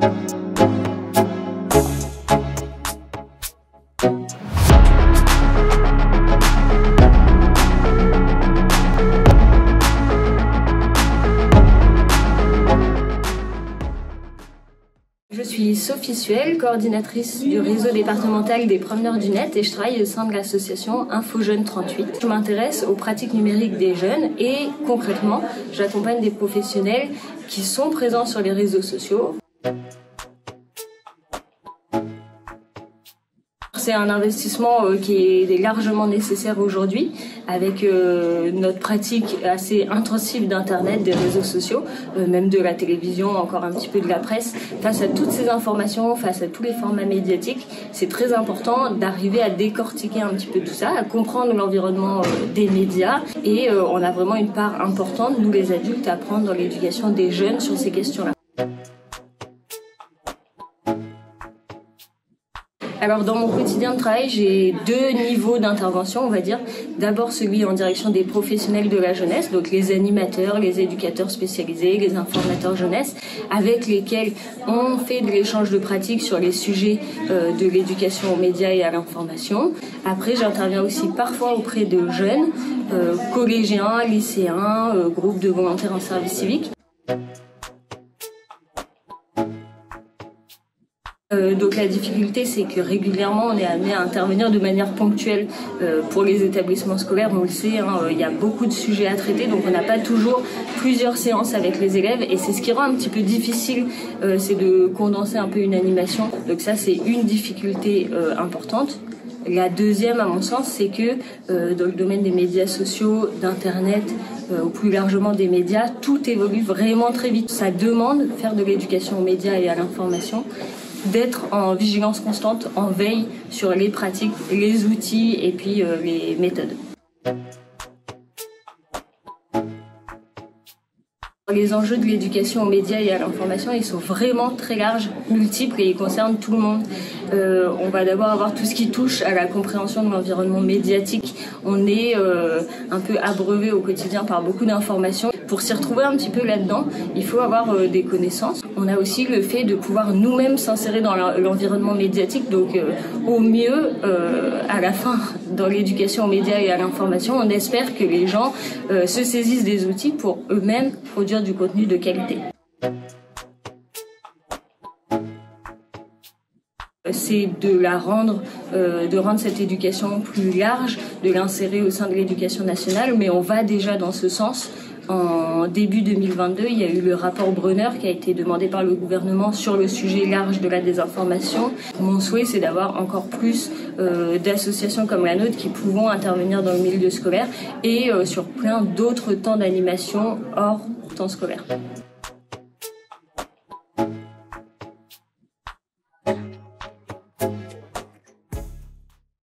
Je suis Sophie Suel, coordinatrice du réseau départemental des promeneurs du net et je travaille au sein de l'association InfoJeunes 38. Je m'intéresse aux pratiques numériques des jeunes et concrètement, j'accompagne des professionnels qui sont présents sur les réseaux sociaux. C'est un investissement qui est largement nécessaire aujourd'hui avec notre pratique assez intensive d'Internet, des réseaux sociaux, même de la télévision, encore un petit peu de la presse. Face à toutes ces informations, face à tous les formats médiatiques, c'est très important d'arriver à décortiquer un petit peu tout ça, à comprendre l'environnement des médias et on a vraiment une part importante, nous les adultes, à prendre dans l'éducation des jeunes sur ces questions-là. Alors dans mon quotidien de travail, j'ai deux niveaux d'intervention, on va dire. D'abord celui en direction des professionnels de la jeunesse, donc les animateurs, les éducateurs spécialisés, les informateurs jeunesse, avec lesquels on fait de l'échange de pratiques sur les sujets de l'éducation aux médias et à l'information. Après, j'interviens aussi parfois auprès de jeunes, collégiens, lycéens, groupes de volontaires en service civique. Donc la difficulté, c'est que régulièrement on est amené à intervenir de manière ponctuelle pour les établissements scolaires. On le sait, il y a beaucoup de sujets à traiter, donc on n'a pas toujours plusieurs séances avec les élèves et c'est ce qui rend un petit peu difficile, c'est de condenser un peu une animation. Donc ça, c'est une difficulté importante. La deuxième, à mon sens, c'est que dans le domaine des médias sociaux, d'Internet, ou plus largement des médias, tout évolue vraiment très vite. Ça demande de faire de l'éducation aux médias et à l'information, d'être en vigilance constante, en veille sur les pratiques, les outils et puis les méthodes. Les enjeux de l'éducation aux médias et à l'information, ils sont vraiment très larges, multiples et ils concernent tout le monde. On va d'abord avoir tout ce qui touche à la compréhension de l'environnement médiatique. On est un peu abreuvé au quotidien par beaucoup d'informations. Pour s'y retrouver un petit peu là-dedans, il faut avoir des connaissances. On a aussi le fait de pouvoir nous-mêmes s'insérer dans l'environnement médiatique, donc au mieux, à la fin, dans l'éducation aux médias et à l'information, on espère que les gens se saisissent des outils pour eux-mêmes produire du contenu de qualité. C'est de rendre cette éducation plus large, de l'insérer au sein de l'éducation nationale, mais on va déjà dans ce sens. En début 2022, il y a eu le rapport Brunner qui a été demandé par le gouvernement sur le sujet large de la désinformation. Mon souhait, c'est d'avoir encore plus d'associations comme la nôtre qui pourront intervenir dans le milieu scolaire et sur plein d'autres temps d'animation hors temps scolaire.